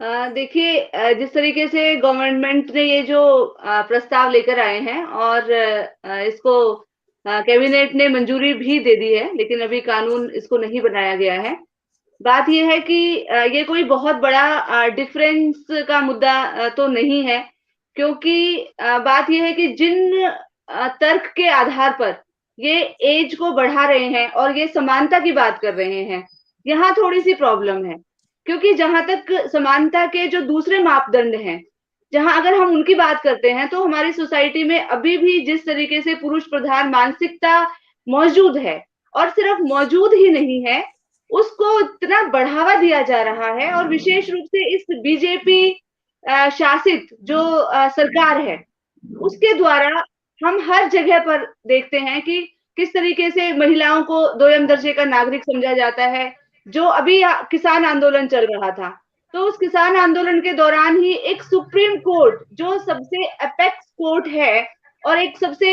देखिए, जिस तरीके से गवर्नमेंट ने ये जो प्रस्ताव लेकर आए हैं और इसको कैबिनेट ने मंजूरी भी दे दी है, लेकिन अभी कानून इसको नहीं बनाया गया है। बात ये है कि ये कोई बहुत बड़ा डिफरेंस का मुद्दा तो नहीं है, क्योंकि बात ये है कि जिन तर्क के आधार पर ये एज को बढ़ा रहे हैं और ये समानता की बात कर रहे हैं, यहाँ थोड़ी-सी प्रॉब्लम है। क्योंकि जहाँ तक समानता के जो दूसरे मापदंड हैं, जहाँ अगर हम उनकी बात करते हैं, तो हमारी सोसाइटी में अभी भी जिस तरीके से पुरुष प्रधान मानसिकता मौजूद है और सिर्फ मौजूद ही नहीं है, उसको इतना बढ़ावा दिया जा रहा है और विशेष रूप से इस बीजेपी शासित जो सरकार है, उसके द्वारा हम हर जगह पर देखते हैं कि किस तरीके से महिलाओं को दोयम दर्जे का नागरिक समझा जाता है। जो अभी किसान आंदोलन चल रहा था, तो उस किसान आंदोलन के दौरान ही एक सुप्रीम कोर्ट जो सबसे एपेक्स कोर्ट है और एक सबसे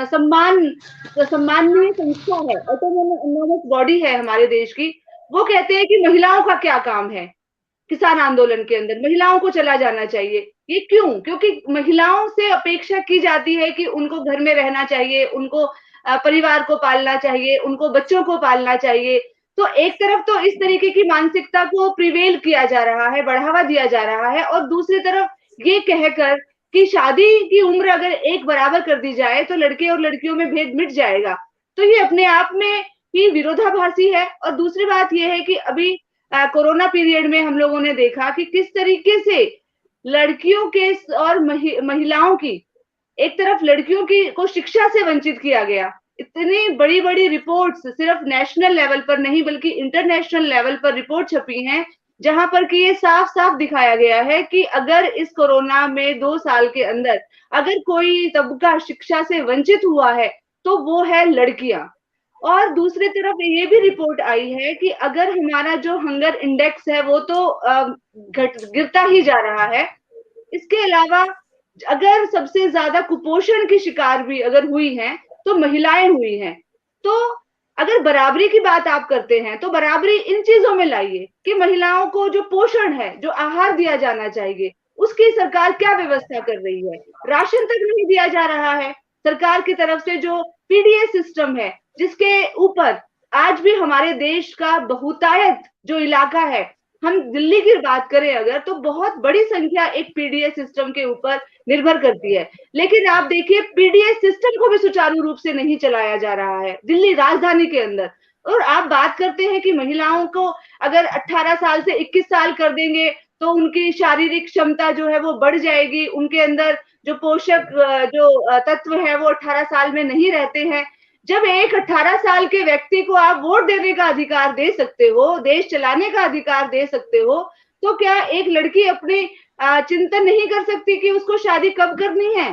सम्माननीय संस्था है, ऑटोनोमस बॉडी है हमारे देश की, वो कहते हैं कि महिलाओं का क्या काम है किसान आंदोलन के अंदर, महिलाओं को चला जाना चाहिए। ये क्यों? क्योंकि महिलाओं से अपेक्षा की जाती है कि उनको घर में रहना चाहिए, उनको परिवार को पालना चाहिए, उनको बच्चों को पालना चाहिए। तो एक तरफ तो इस तरीके की मानसिकता को प्रिवेल किया जा रहा है, बढ़ावा दिया जा रहा है और दूसरी तरफ ये कहकर कि शादी की उम्र अगर एक बराबर कर दी जाए, तो लड़के और लड़कियों में भेद मिट जाएगा। तो ये अपने आप में ही विरोधाभासी है और दूसरी बात ये है कि अभी कोरोना पीरियड में हम लोगों ने देखा कि किस तरीके से लड़कियों के और महिलाओं की, एक तरफ लड़कियों की को शिक्षा से वंचित किया गया। इतनी बड़ी-बड़ी रिपोर्ट्स सिर्फ नेशनल लेवल पर नहीं बल्कि इंटरनेशनल लेवल पर रिपोर्ट छपी हैं, जहां पर कि ये साफ-साफ दिखाया गया है कि अगर इस कोरोना में 2 साल के अंदर अगर कोई तबका शिक्षा से वंचित हुआ है, तो वो है लड़कियां। और दूसरी तरफ ये भी रिपोर्ट आई है कि अगर हमारा जो हंगर इंडेक्स है वो तो गिरता ही जा रहा है। इसके अलावा अगर सबसे ज्यादा कुपोषण की शिकार भी अगर हुई हैं, तो महिलाएं हुई हैं। तो अगर बराबरी की बात आप करते हैं, तो बराबरी इन चीजों में लाइए कि महिलाओं को जो पोषण है, जो आहार दिया जाना चाहिए, उसकी सरकार क्या व्यवस्था कर रही है? राशन तक नहीं दिया जा रहा है। सरकार की तरफ से जो पीडीएस सिस्टम है, जिसके ऊपर आज भी हमारे देश का बहुतायत जो इलाका है, हम दिल्ली की बात करें अगर, तो बहुत बड़ी संख्या एक पीडीएस सिस्टम के ऊपर निर्भर करती है। लेकिन आप देखिए पीडीएस सिस्टम को भी सुचारू रूप से नहीं चलाया जा रहा है दिल्ली राजधानी के अंदर। और आप बात करते हैं कि महिलाओं को अगर 18 साल से 21 साल कर देंगे, तो उनकी शारीरिक क्षमता जो है वो बढ़ जाएगी, उनके अंदर जो पोषक जो तत्व है वो 18 साल में नहीं रहते हैं। जब एक 18 साल के व्यक्ति को आप वोट देने का अधिकार दे सकते हो, देश चलाने का अधिकार दे सकते हो, तो क्या एक लड़की अपने चिंतन नहीं कर सकती कि उसको शादी कब करनी है?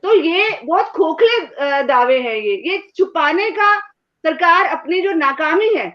तो ये बहुत खोखले दावे हैं ये छुपाने का सरकार अपनी जो नाकामी है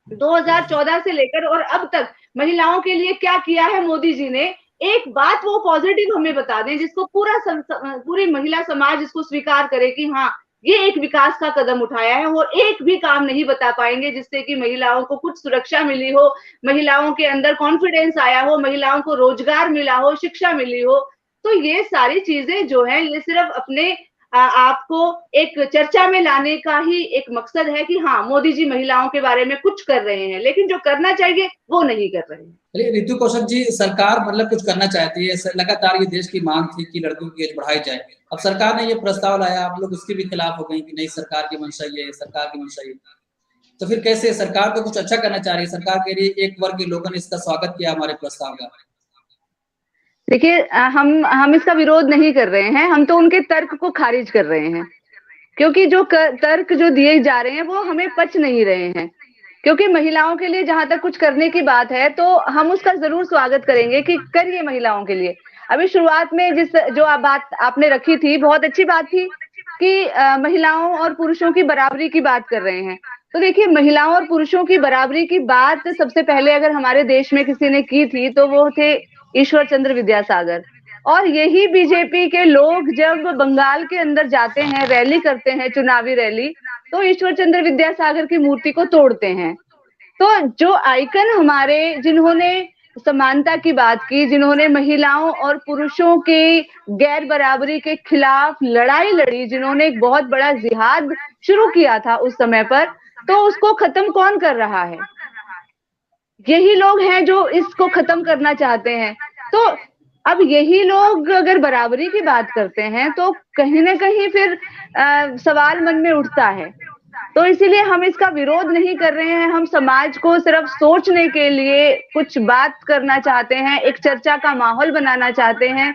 2014 से लेकर और अब तक महिलाओं के लिए क्या किया है मोदी जी ने, एक बात वो पॉजिटिव हमें बता दें जिसको पूरी महिला समाज इसको स्वीकार करे कि हाँ, ये एक विकास का कदम उठाया है। वो एक भी काम नहीं बता पाएंगे जिससे कि महिलाओं को कुछ सुरक्षा मिली हो, महिलाओं के अंदर कॉन्फिडेंस आया हो, महिलाओं को रोजगार मिला हो, शिक्षा मिली हो। तो ये सारी चीजें जो है ये सिर्फ अपने आपको एक चर्चा में लाने का ही एक मकसद है कि हाँ, मोदी जी महिलाओं के बारे में कुछ कर रहे हैं, लेकिन जो करना चाहिए वो नहीं कर रहे हैं। चलिए रितु कौशल जी, सरकार मतलब कुछ करना चाहती है, लगातार ये देश की मांग थी कि लड़कियों की एज बढ़ाई जाए। अब सरकार ने ये प्रस्ताव लाया, आप लोग उसके भी खिलाफ हो गए कि नहीं सरकार की मंशा ये है, सरकार की मंशा ये। तो फिर कैसे सरकार तो कुछ अच्छा करना चाह रही है, सरकार के लिए एक वर्ग के लोगों ने इसका स्वागत किया हमारे प्रस्ताव का। देखिए, हम इसका विरोध नहीं कर रहे हैं, हम तो उनके तर्क को खारिज कर रहे हैं, क्योंकि जो तर्क जो दिए जा रहे हैं वो हमें पच नहीं रहे हैं। क्योंकि महिलाओं के लिए जहां तक कुछ करने की बात है, तो हम उसका जरूर स्वागत करेंगे कि करिए महिलाओं के लिए। अभी शुरुआत में जो बात आपने रखी थी, बहुत अच्छी बात थी कि महिलाओं और पुरुषों की बराबरी की बात कर रहे हैं। तो देखिए, महिलाओं और पुरुषों की बराबरी की बात सबसे पहले अगर हमारे देश में किसी ने की थी, तो वो थे ईश्वर चंद्र विद्यासागर। और यही बीजेपी के लोग जब बंगाल के अंदर जाते हैं, रैली करते हैं, चुनावी रैली, तो ईश्वर चंद्र विद्यासागर की मूर्ति को तोड़ते हैं। तो जो आइकन हमारे, जिन्होंने समानता की बात की, जिन्होंने महिलाओं और पुरुषों के गैर बराबरी के खिलाफ लड़ाई लड़ी, जिन्होंने एक बहुत बड़ा जिहाद शुरू किया था उस समय पर, तो उसको खत्म कौन कर रहा है? यही लोग हैं जो इसको खत्म करना चाहते हैं। तो अब यही लोग अगर बराबरी की बात करते हैं तो कहीं ना कहीं फिर सवाल मन में उठता है। तो इसीलिए हम इसका विरोध नहीं कर रहे हैं, हम समाज को सिर्फ सोचने के लिए कुछ बात करना चाहते हैं, एक चर्चा का माहौल बनाना चाहते हैं।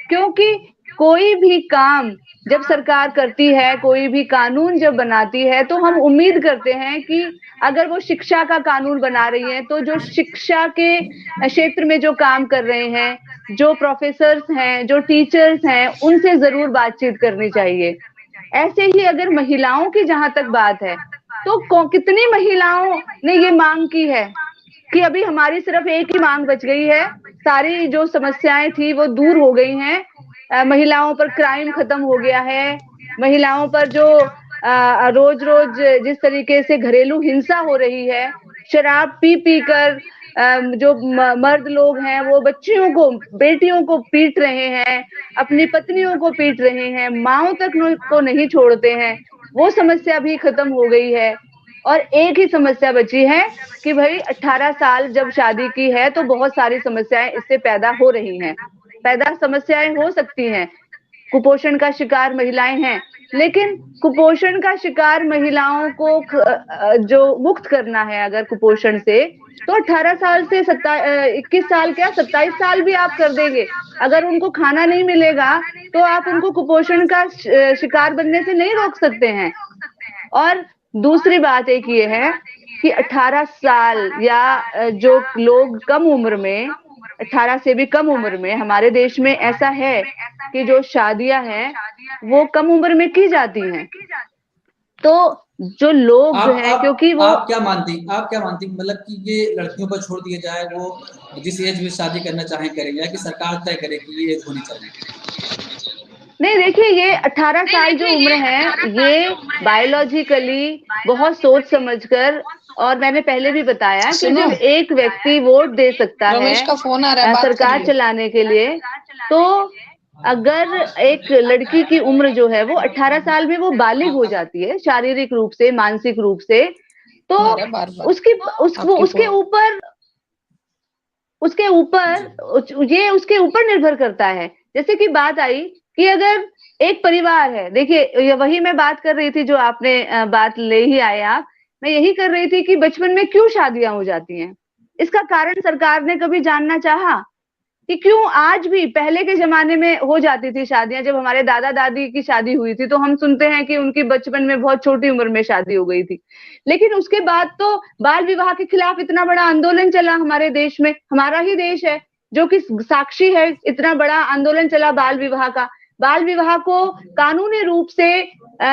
क्योंकि कोई भी काम जब सरकार करती है, कोई भी कानून जब बनाती है, तो हम उम्मीद करते हैं कि अगर वो शिक्षा का कानून बना रही है तो जो शिक्षा के क्षेत्र में जो काम कर रहे हैं, जो प्रोफेसर्स हैं, जो टीचर्स हैं, उनसे जरूर बातचीत करनी चाहिए। ऐसे ही अगर महिलाओं की जहां तक बात है, तो कितनी महिलाओं ने ये मांग की है कि अभी हमारी सिर्फ एक ही मांग बच गई है, सारी जो समस्याएं थी वो दूर हो गई हैं। महिलाओं पर क्राइम खत्म हो गया है, महिलाओं पर जो रोज रोज जिस तरीके से घरेलू हिंसा हो रही है, शराब पी पी कर जो मर्द लोग हैं वो बच्चियों को, बेटियों को पीट रहे हैं, अपनी पत्नियों को पीट रहे हैं, माओ तक को नहीं छोड़ते हैं, वो समस्या भी खत्म हो गई है। और एक ही समस्या बची है कि भाई 18 साल जब शादी की है तो बहुत सारी समस्याएं इससे पैदा हो रही हैं, पैदा समस्याएं हो सकती हैं। कुपोषण का शिकार महिलाएं हैं, लेकिन कुपोषण का शिकार महिलाओं को जो मुक्त करना है अगर कुपोषण से, तो 18 साल से 21 साल क्या 27 साल भी आप कर देंगे। अगर उनको खाना नहीं मिलेगा तो आप उनको कुपोषण का शिकार बनने से नहीं रोक सकते हैं। और दूसरी बात एक ये है कि 18 साल या जो लोग कम उम्र में, 18 से भी कम उम्र में हमारे देश में ऐसा है कि जो शादियां हैं वो कम उम्र में की जाती हैं। तो जो लोग हैं, क्योंकि वो आप क्या मानती मतलब कि ये लड़कियों पर छोड़ दिया जाए, वो जिस एज में शादी करना चाहे करें, या कि सरकार तय करे कि ये एज होनी चाहिए? नहीं, देखिए ये 18 साल जो उम्र है ये बायोलॉजिकली बहुत सोच समझकर, और मैंने पहले भी बताया कि जब एक व्यक्ति वोट दे सकता रमेश है का फोन आ रहा है, बात सरकार चलाने के लिए, तो अगर एक लड़की की उम्र जो है वो 18 साल में वो बालिग हो जाती है, शारीरिक रूप से, मानसिक रूप से, तो उसके ऊपर ये उसके ऊपर निर्भर करता है। जैसे कि बात आई कि अगर एक परिवार है, देखिए वही मैं बात कर रही थी जो आपने बात ले ही आए आप, मैं यही कर रही थी कि बचपन में क्यों शादियां हो जाती हैं। इसका कारण सरकार ने कभी जानना चाहा कि क्यों आज भी, पहले के जमाने में हो जाती थी शादियां, जब हमारे दादा दादी की शादी हुई थी तो हम सुनते हैं कि उनकी बचपन में बहुत छोटी उम्र में शादी हो गई थी। लेकिन उसके बाद तो बाल विवाह के खिलाफ इतना बड़ा आंदोलन चला हमारे देश में, हमारा ही देश है जो कि साक्षी है, इतना बड़ा आंदोलन चला बाल विवाह का। बाल विवाह को कानूनी रूप से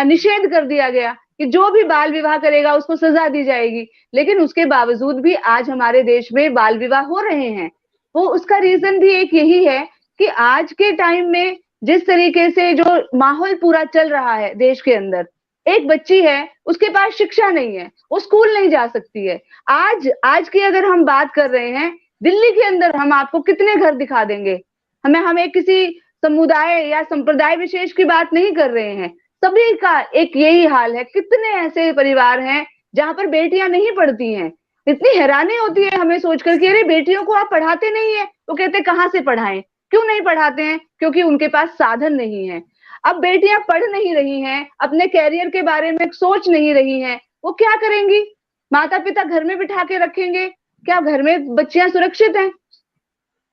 निषेध कर दिया गया कि जो भी बाल विवाह करेगा उसको सजा दी जाएगी। लेकिन उसके बावजूद भी आज हमारे देश में बाल विवाह हो रहे हैं। वो उसका रीजन भी एक यही है कि आज के टाइम में जिस तरीके से जो माहौल पूरा चल रहा है देश के अंदर, एक बच्ची है उसके पास शिक्षा नहीं है, वो स्कूल नहीं जा सकती है। आज की अगर हम बात कर रहे हैं, दिल्ली के अंदर हम आपको कितने घर दिखा देंगे, हमें किसी समुदाय या संप्रदाय विशेष की बात नहीं कर रहे हैं, सभी का एक यही हाल है। कितने ऐसे परिवार हैं जहां पर बेटियां नहीं पढ़ती हैं। इतनी हैरानी होती है हमें सोचकर कि अरे बेटियों को आप पढ़ाते नहीं है, तो कहते कहां से पढ़ाएं, क्यों नहीं पढ़ाते हैं, क्योंकि उनके पास साधन नहीं है। अब बेटियां पढ़ नहीं रही हैं, अपने कैरियर के बारे में सोच नहीं रही हैं, वो क्या करेंगी? माता पिता घर में बिठा के रखेंगे, क्या घर में बच्चियां सुरक्षित हैं?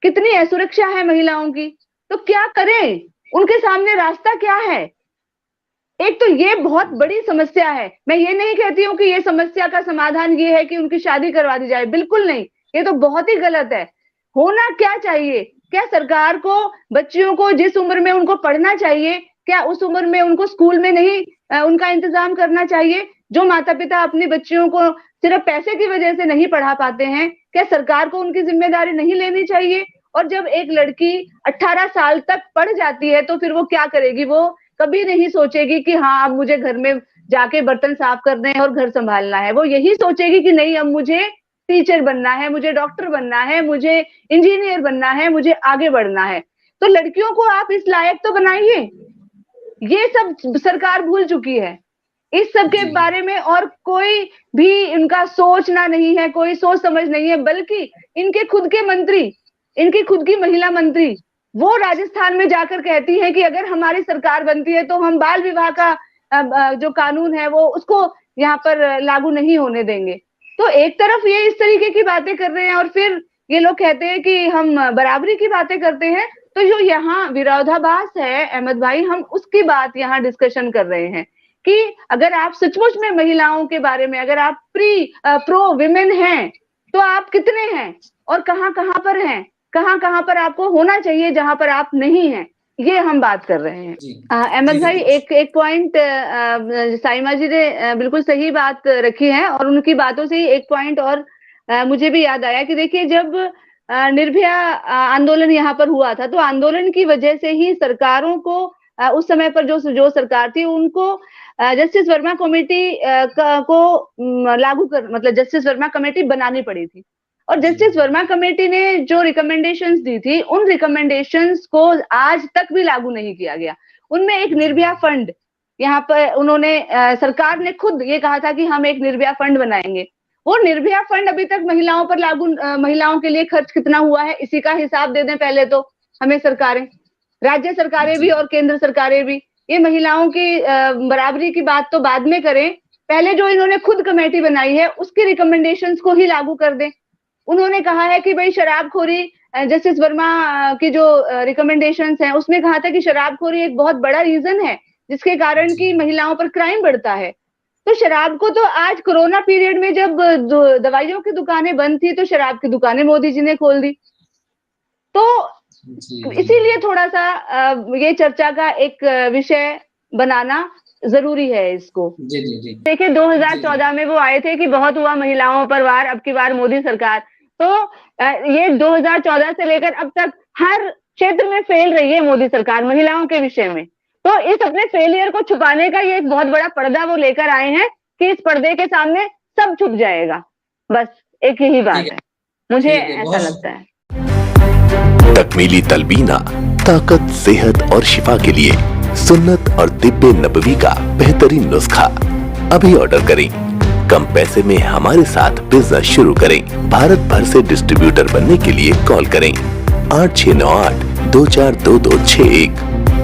कितनी असुरक्षा है महिलाओं की, तो क्या करें? उनके सामने रास्ता क्या है? एक तो ये बहुत बड़ी समस्या है। मैं ये नहीं कहती हूँ कि ये समस्या का समाधान ये है कि उनकी शादी करवा दी जाए, बिल्कुल नहीं, ये तो बहुत ही गलत है। होना क्या चाहिए, क्या सरकार को बच्चियों को जिस उम्र में उनको पढ़ना चाहिए, क्या उस उम्र में उनको स्कूल में नहीं उनका इंतजाम करना चाहिए? जो माता पिता अपनी बच्चियों को सिर्फ पैसे की वजह से नहीं पढ़ा पाते हैं, क्या सरकार को उनकी जिम्मेदारी नहीं लेनी चाहिए? और जब एक लड़की 18 साल तक पढ़ जाती है तो फिर वो क्या करेगी? वो कभी नहीं सोचेगी कि हाँ अब मुझे घर में जाके बर्तन साफ करने हैं और घर संभालना है। वो यही सोचेगी कि नहीं अब मुझे टीचर बनना है, मुझे डॉक्टर बनना है, मुझे इंजीनियर बनना है, मुझे आगे बढ़ना है। तो लड़कियों को आप इस लायक तो बनाइए। ये सब सरकार भूल चुकी है। इस सब के बारे में और कोई भी इनका सोचना नहीं है, कोई सोच समझ नहीं है, बल्कि इनके खुद के मंत्री, इनकी खुद की महिला मंत्री, वो राजस्थान में जाकर कहती हैं कि अगर हमारी सरकार बनती है तो हम बाल विवाह का जो कानून है वो उसको यहाँ पर लागू नहीं होने देंगे। तो एक तरफ ये इस तरीके की बातें कर रहे हैं और फिर ये लोग कहते हैं कि हम बराबरी की बातें करते हैं। तो जो यहाँ विरोधाभास है अहमद भाई, हम उसकी बात यहाँ डिस्कशन कर रहे हैं कि अगर आप सचमुच में महिलाओं के बारे में, अगर आप प्रो विमेन हैं, तो आप कितने हैं और कहाँ पर हैं, कहाँ पर आपको होना चाहिए जहां पर आप नहीं हैं, ये हम बात कर रहे हैं। अहमद भाई, एक पॉइंट साइमा जी ने बिल्कुल सही बात रखी है और उनकी बातों से ही एक पॉइंट और मुझे भी याद आया कि देखिए, जब निर्भया आंदोलन यहाँ पर हुआ था, तो आंदोलन की वजह से ही सरकारों को उस समय पर जो सरकार थी उनको जस्टिस वर्मा कमेटी को लागू कर, मतलब जस्टिस वर्मा कमेटी बनानी पड़ी थी। और जस्टिस वर्मा कमेटी ने जो रिकमेंडेशंस दी थी, उन रिकमेंडेशंस को आज तक भी लागू नहीं किया गया। उनमें एक निर्भया फंड, यहाँ पर उन्होंने सरकार ने खुद ये कहा था कि हम एक निर्भया फंड बनाएंगे। वो निर्भया फंड अभी तक महिलाओं पर लागू, महिलाओं के लिए खर्च कितना हुआ है, इसी का हिसाब दे दें पहले तो हमें सरकारें, राज्य सरकारें भी और केंद्र सरकारें भी। ये महिलाओं की बराबरी की बात तो बाद में करें, पहले जो इन्होंने खुद कमेटी बनाई है उसके रिकमेंडेशंस को ही लागू कर दें। उन्होंने कहा है कि भाई शराबखोरी, जस्टिस वर्मा की जो रिकमेंडेशंस हैं उसमें कहा था कि शराबखोरी एक बहुत बड़ा रीजन है जिसके कारण कि महिलाओं पर क्राइम बढ़ता है। तो शराब को तो आज कोरोना पीरियड में जब दवाइयों की दुकानें बंद थी तो शराब की दुकानें मोदी जी ने खोल दी। तो इसीलिए थोड़ा सा ये चर्चा का एक विषय बनाना जरूरी है इसको। देखिए 2014 में वो आए थे कि बहुत हुआ महिलाओं पर वार, अब की बार मोदी सरकार। तो ये 2014 से लेकर अब तक हर क्षेत्र में फेल रही है मोदी सरकार महिलाओं के विषय में। तो इस अपने फेलियर को छुपाने का ये एक बहुत बड़ा पर्दा वो लेकर आए हैं कि इस पर्दे के सामने सब छुप जाएगा। बस एक यही बात है, मुझे ऐसा लगता है। तकमीली तलबीना, ताकत, सेहत और शिफा के लिए सुन्नत और तिब्बे नबवी का बेहतरीन नुस्खा। अभी ऑर्डर करें, कम पैसे में हमारे साथ बिजनेस शुरू करें। भारत भर से डिस्ट्रीब्यूटर बनने के लिए कॉल करें 8698242261।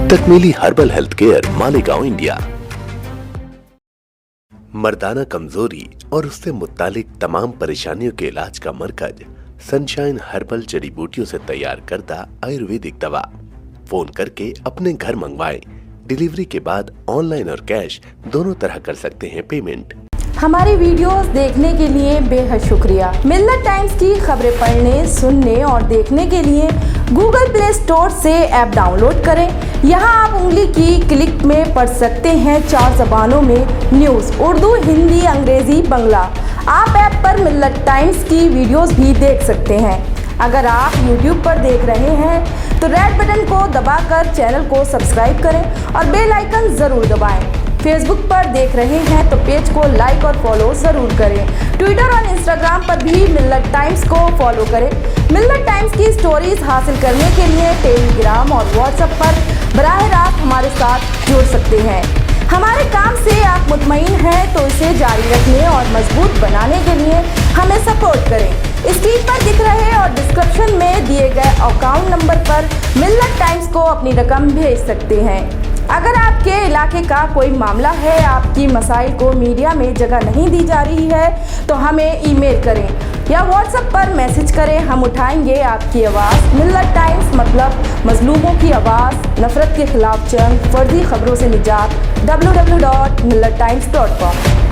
Takmeeli herbal health care, Malegaon, India. मर्दाना कमजोरी और उससे मुत्तालिक तमाम परेशानियों के इलाज का मरकज सनशाइन हर्बल जड़ी बूटियों से तैयार करदा आयुर्वेदिक दवा। फोन करके अपने घर मंगवाएं। डिलीवरी के बाद ऑनलाइन और कैश दोनों तरह कर सकते हैं पेमेंट। हमारी वीडियोस देखने के लिए बेहद शुक्रिया। मिल्लत टाइम्स की खबरें पढ़ने, सुनने और देखने के लिए गूगल प्ले स्टोर से ऐप डाउनलोड करें। यहां आप उंगली की क्लिक में पढ़ सकते हैं 4 जबानों में न्यूज़, उर्दू, हिंदी, अंग्रेजी, बांग्ला। आप ऐप पर मिल्लत टाइम्स की वीडियोस भी देख सकते हैं। अगर आप YouTube पर देख रहे हैं तो रेड बटन को दबाकर चैनल को सब्सक्राइब करें और बेल आइकन ज़रूर दबाएं। फेसबुक पर देख रहे हैं तो पेज को लाइक और फॉलो ज़रूर करें। ट्विटर और इंस्टाग्राम पर भी मिल्लत टाइम्स को फॉलो करें। मिल्लत टाइम्स की स्टोरीज हासिल करने के लिए टेलीग्राम और व्हाट्सएप पर बराह रास्त हमारे साथ जुड़ सकते हैं। हमारे काम से आप मुतमईन हैं तो इसे जारी रखने और मजबूत बनाने के लिए हमें सपोर्ट करें। स्क्रीन पर दिख रहे और डिस्क्रिप्शन में दिए गए अकाउंट नंबर पर मिल्लत टाइम्स को अपनी रकम भेज सकते हैं। अगर आपके इलाके का कोई मामला है, आपकी मसाइल को मीडिया में जगह नहीं दी जा रही है, तो हमें ईमेल करें या व्हाट्सएप पर मैसेज करें। हम उठाएंगे आपकी आवाज़। मिल्लत टाइम्स मतलब मजलूमों की आवाज़, नफरत के खिलाफ जंग, फर्जी खबरों से निजात। www.millattimes.com